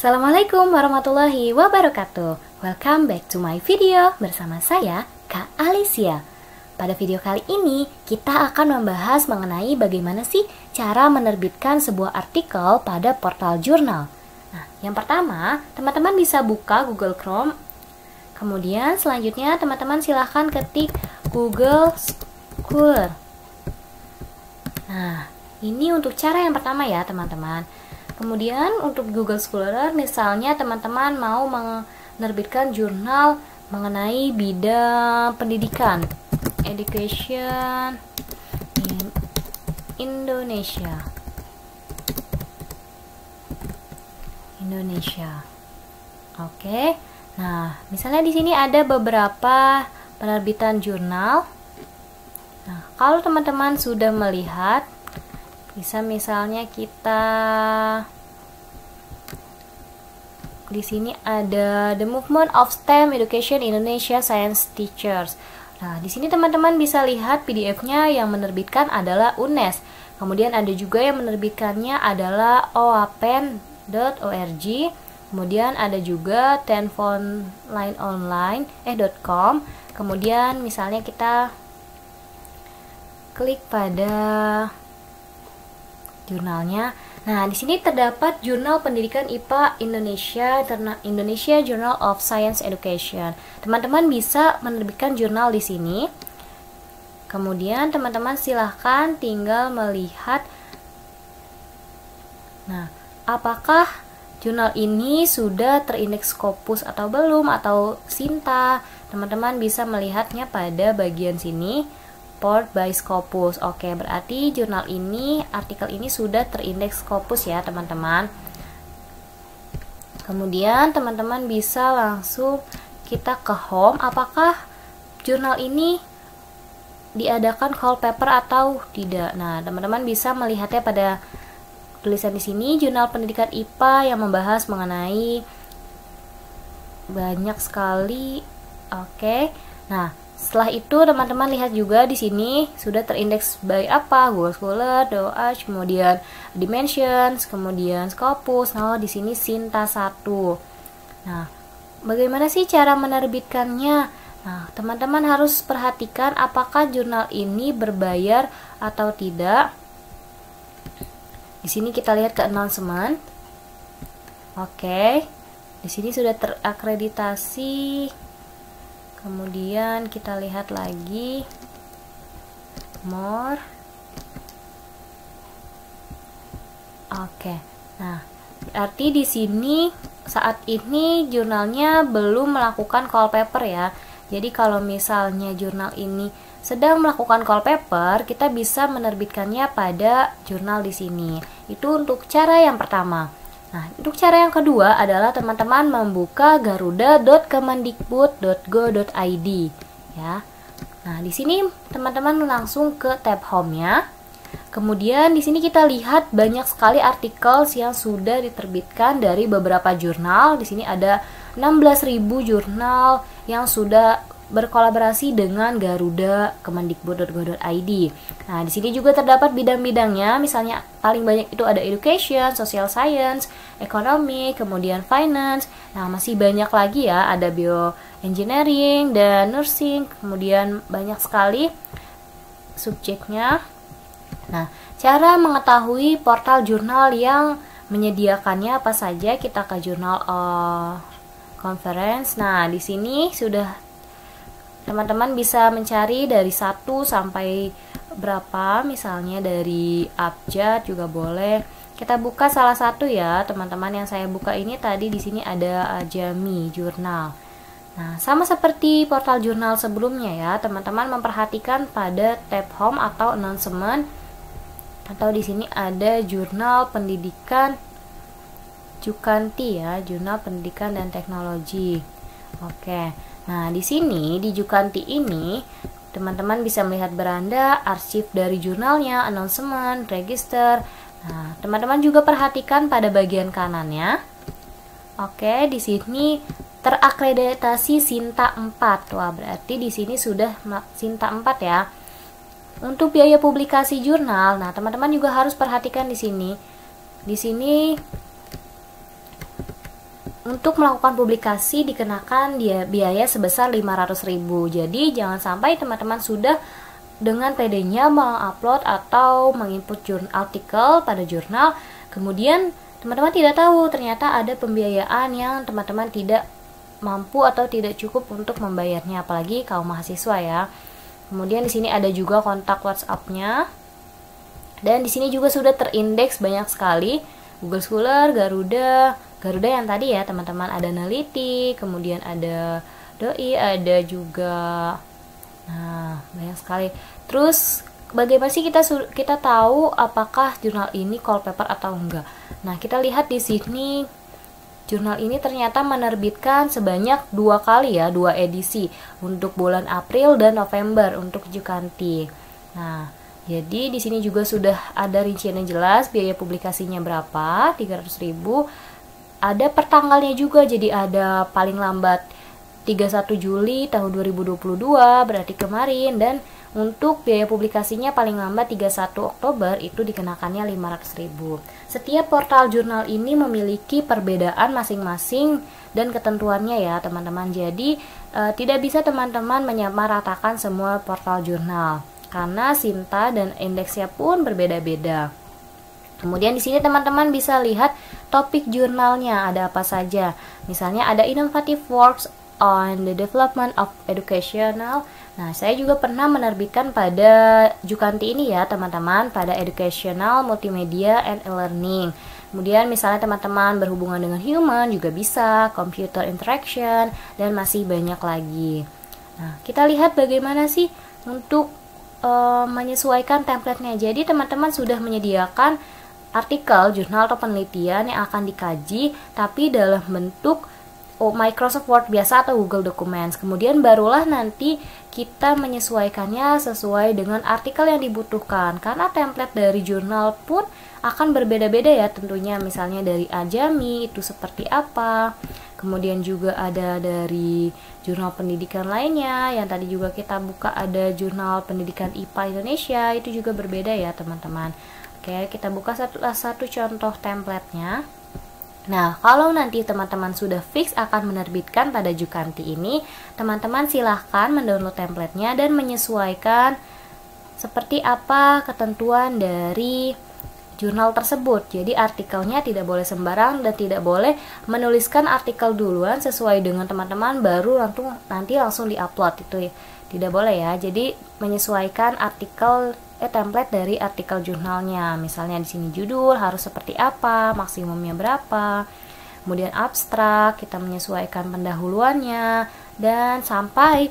Assalamualaikum warahmatullahi wabarakatuh. Welcome back to my video bersama saya, Kak Alicia. Pada video kali ini, kita akan membahas mengenai bagaimana sih cara menerbitkan sebuah artikel pada portal jurnal. Nah, yang pertama, teman-teman bisa buka Google Chrome. Kemudian selanjutnya teman-teman silahkan ketik Google Scholar. Nah, ini untuk cara yang pertama ya teman-teman. Kemudian untuk Google Scholar, misalnya teman-teman mau menerbitkan jurnal mengenai bidang pendidikan, education in Indonesia. Oke. Nah, misalnya di sini ada beberapa penerbitan jurnal. Nah, kalau teman-teman sudah melihat, bisa misalnya kita di sini ada The Movement of STEM Education Indonesia Science Teachers. Nah, di sini teman-teman bisa lihat PDF-nya yang menerbitkan adalah UNES. Kemudian ada juga yang menerbitkannya adalah oapen.org. Kemudian ada juga tenfonlineonline.com. Kemudian misalnya kita klik pada jurnalnya. Nah, di sini terdapat Jurnal Pendidikan IPA Indonesia Journal of Science Education. Teman-teman bisa menerbitkan jurnal di sini. Kemudian teman-teman silahkan tinggal melihat. Nah, apakah jurnal ini sudah terindeks Scopus atau belum, atau Sinta? Teman-teman bisa melihatnya pada bagian sini. Port by Scopus. Oke, berarti jurnal ini, artikel ini sudah terindeks Scopus ya teman-teman. Kemudian teman-teman bisa langsung kita ke home, apakah jurnal ini diadakan call paper atau tidak. Nah, teman-teman bisa melihatnya pada tulisan di sini, Jurnal Pendidikan IPA yang membahas mengenai banyak sekali. Oke. Nah, setelah itu teman-teman lihat juga di sini sudah terindeks by apa? Google Scholar, DOAJ, kemudian Dimensions, kemudian Scopus. Nah, di sini Sinta 1. Nah, bagaimana sih cara menerbitkannya? Nah, teman-teman harus perhatikan apakah jurnal ini berbayar atau tidak. Di sini kita lihat ke announcement. Oke. Di sini sudah terakreditasi. Kemudian kita lihat lagi more. Oke. Nah, berarti di sini saat ini jurnalnya belum melakukan call paper ya. Jadi kalau misalnya jurnal ini sedang melakukan call paper, kita bisa menerbitkannya pada jurnal di sini. Itu untuk cara yang pertama. Nah, untuk cara yang kedua adalah teman-teman membuka garuda.kemendikbud.go.id ya. Nah, di sini teman-teman langsung ke tab home-nya. Kemudian di sini kita lihat banyak sekali artikel yang sudah diterbitkan dari beberapa jurnal. Di sini ada 16.000 jurnal yang sudah berkolaborasi dengan Garuda Kemendikbud.go.id. Nah, di sini juga terdapat bidang-bidangnya, misalnya paling banyak itu ada education, social science, ekonomi, kemudian finance. Nah, masih banyak lagi ya, ada bioengineering dan nursing, kemudian banyak sekali subjeknya. Nah, cara mengetahui portal jurnal yang menyediakannya apa saja, kita ke jurnal conference. Nah, di sini sudah teman-teman bisa mencari dari 1 sampai berapa, misalnya dari abjad juga boleh. Kita buka salah satu ya, teman-teman. Yang saya buka ini tadi di sini ada Ajami Jurnal. Nah, sama seperti portal jurnal sebelumnya ya, teman-teman memperhatikan pada tab home atau announcement, atau di sini ada Jurnal Pendidikan Jukanti ya, Jurnal Pendidikan dan Teknologi. Oke. Nah, di sini di Jukanti ini teman-teman bisa melihat beranda, arsip dari jurnalnya, announcement, register. Nah, teman-teman juga perhatikan pada bagian kanannya. Oke, di sini terakreditasi Sinta 4. Wah, berarti di sini sudah Sinta 4 ya. Untuk biaya publikasi jurnal, nah teman-teman juga harus perhatikan di sini. Di sini untuk melakukan publikasi dikenakan biaya sebesar 500.000. Jadi jangan sampai teman-teman sudah dengan PD-nya mengupload atau menginput artikel pada jurnal, kemudian teman-teman tidak tahu ternyata ada pembiayaan yang teman-teman tidak mampu atau tidak cukup untuk membayarnya, apalagi kaum mahasiswa ya. Kemudian di sini ada juga kontak WhatsApp-nya. Dan di sini juga sudah terindeks banyak sekali Google Scholar, Garuda yang tadi ya teman-teman, ada Neliti, kemudian ada Doi, ada juga banyak sekali. Terus bagaimana sih kita tahu apakah jurnal ini call paper atau enggak? Nah, kita lihat di sini jurnal ini ternyata menerbitkan sebanyak 2 kali ya, 2 edisi untuk bulan April dan November untuk Jukanti. Nah, jadi di sini juga sudah ada rinciannya jelas, biaya publikasinya berapa, 300.000. Ada per tanggalnya juga, jadi ada paling lambat 31 Juli tahun 2022, berarti kemarin, dan untuk biaya publikasinya paling lambat 31 Oktober itu dikenakannya 500.000. Setiap portal jurnal ini memiliki perbedaan masing-masing dan ketentuannya ya teman-teman. Jadi tidak bisa teman-teman menyamaratakan semua portal jurnal karena Sinta dan indeksnya pun berbeda-beda. Kemudian di sini teman-teman bisa lihat topik jurnalnya ada apa saja. Misalnya ada Innovative Works on the Development of Educational. Nah, saya juga pernah menerbitkan pada Jukanti ini ya teman-teman, pada Educational, Multimedia, and E-Learning. Kemudian misalnya teman-teman berhubungan dengan human juga bisa, Computer Interaction, dan masih banyak lagi. Nah, kita lihat bagaimana sih untuk menyesuaikan template-nya. Jadi teman-teman sudah menyediakan artikel, jurnal atau penelitian yang akan dikaji tapi dalam bentuk Microsoft Word biasa atau Google Documents. Kemudian barulah nanti kita menyesuaikannya sesuai dengan artikel yang dibutuhkan. Karena template dari jurnal pun akan berbeda-beda ya tentunya. Misalnya dari Ajami itu seperti apa. Kemudian juga ada dari jurnal pendidikan lainnya, yang tadi juga kita buka ada jurnal pendidikan IPA Indonesia, itu juga berbeda ya teman-teman. Oke, kita buka satu contoh template-nya. Nah, kalau nanti teman-teman sudah fix akan menerbitkan pada Jukanti ini, teman-teman silahkan mendownload template-nya dan menyesuaikan seperti apa ketentuan dari jurnal tersebut. Jadi artikelnya tidak boleh sembarang dan tidak boleh menuliskan artikel duluan sesuai dengan teman-teman baru nanti langsung diupload, itu tidak boleh ya. Jadi menyesuaikan template dari artikel jurnalnya. Misalnya di sini judul harus seperti apa, maksimumnya berapa. Kemudian abstrak, kita menyesuaikan pendahuluannya, dan sampai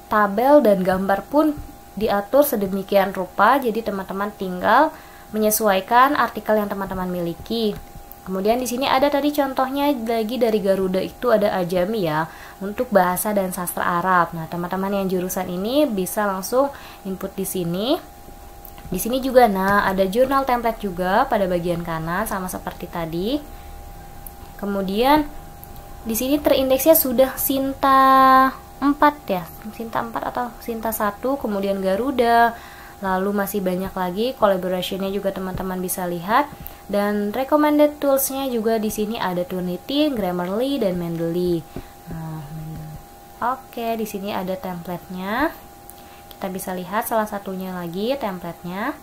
tabel dan gambar pun diatur sedemikian rupa. Jadi teman-teman tinggal menyesuaikan artikel yang teman-teman miliki. Kemudian di sini ada tadi contohnya lagi dari Garuda, itu ada Ajami ya untuk bahasa dan sastra Arab. Nah, teman-teman yang jurusan ini bisa langsung input di sini. Di sini juga ada jurnal template juga pada bagian kanan sama seperti tadi. Kemudian di sini terindeksnya sudah Sinta 4 ya. Sinta 4 atau Sinta 1, kemudian Garuda. Lalu masih banyak lagi, collaboration-nya juga teman-teman bisa lihat, dan recommended tools-nya juga di sini ada Turnitin, Grammarly, dan Mendeley. Oke, di sini ada template-nya. Kita bisa lihat salah satunya lagi template-nya.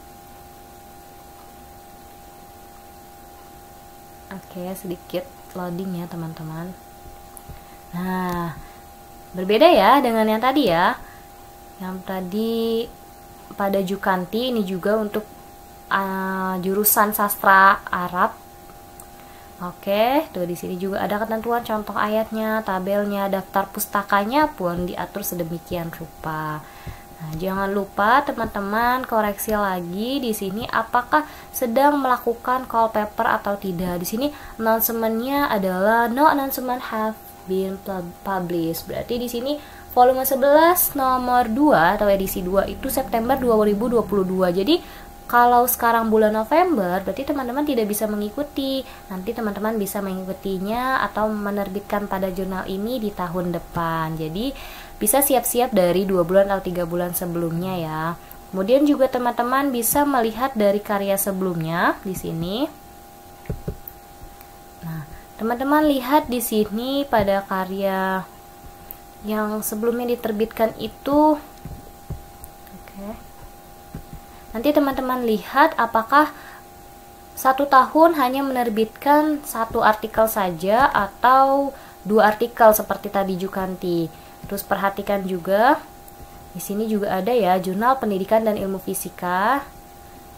Oke, sedikit loading ya teman-teman. Nah, berbeda ya dengan yang tadi ya. Yang tadi pada Jukanti ini juga untuk jurusan sastra Arab. Oke, tuh di sini juga ada ketentuan contoh ayatnya, tabelnya, daftar pustakanya pun diatur sedemikian rupa. Nah, jangan lupa teman-teman koreksi lagi di sini apakah sedang melakukan call paper atau tidak. Di sini announcement-nya adalah no announcement have been published. Berarti di sini volume 11 nomor 2 atau edisi 2 itu September 2022. Jadi kalau sekarang bulan November, berarti teman-teman tidak bisa mengikuti. Nanti teman-teman bisa mengikutinya atau menerbitkan pada jurnal ini di tahun depan. Jadi bisa siap-siap dari 2 bulan atau 3 bulan sebelumnya ya. Kemudian juga teman-teman bisa melihat dari karya sebelumnya di sini. Nah, Teman-teman lihat di sini pada karya yang sebelumnya diterbitkan itu. Oke. Nanti teman-teman lihat apakah 1 tahun hanya menerbitkan 1 artikel saja atau 2 artikel seperti tadi Jukanti. Terus perhatikan juga di sini juga ada ya Jurnal Pendidikan dan Ilmu Fisika.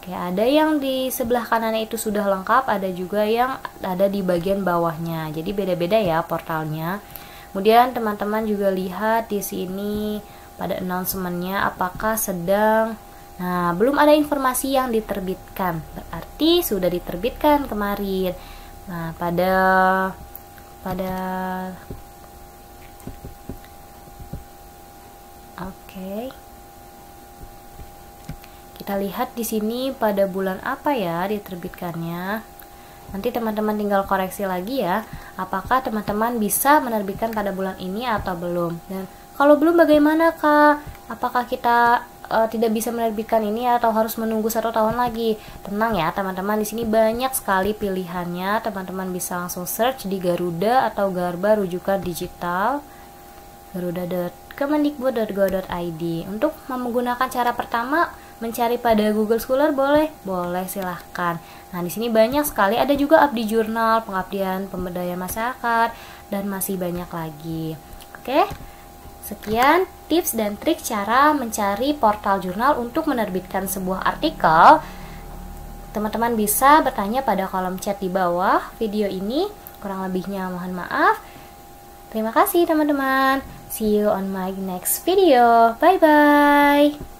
Kayak ada yang di sebelah kanannya itu sudah lengkap, ada juga yang ada di bagian bawahnya. Jadi beda-beda ya portalnya. Kemudian teman-teman juga lihat di sini pada announcement-nya apakah sedang. Nah, belum ada informasi yang diterbitkan. Berarti sudah diterbitkan kemarin. Nah, pada Oke. Kita lihat di sini pada bulan apa ya diterbitkannya. Nanti teman-teman tinggal koreksi lagi ya, apakah teman-teman bisa menerbitkan pada bulan ini atau belum. Dan kalau belum bagaimana Kak? Apakah kita tidak bisa menerbitkan ini atau harus menunggu 1 tahun lagi? Tenang ya teman-teman, di sini banyak sekali pilihannya. Teman-teman bisa langsung search di Garuda atau Garba rujukan digital. garuda.kemendikbud.go.id. Untuk menggunakan cara pertama mencari pada Google Scholar boleh silahkan. Nah di sini banyak sekali, ada juga Abdi Jurnal, Pengabdian Pemberdayaan Masyarakat, dan masih banyak lagi. Oke, sekian tips dan trik cara mencari portal jurnal untuk menerbitkan sebuah artikel. Teman-teman bisa bertanya pada kolom chat di bawah video ini. Kurang lebihnya mohon maaf. Terima kasih teman-teman. See you on my next video. Bye bye.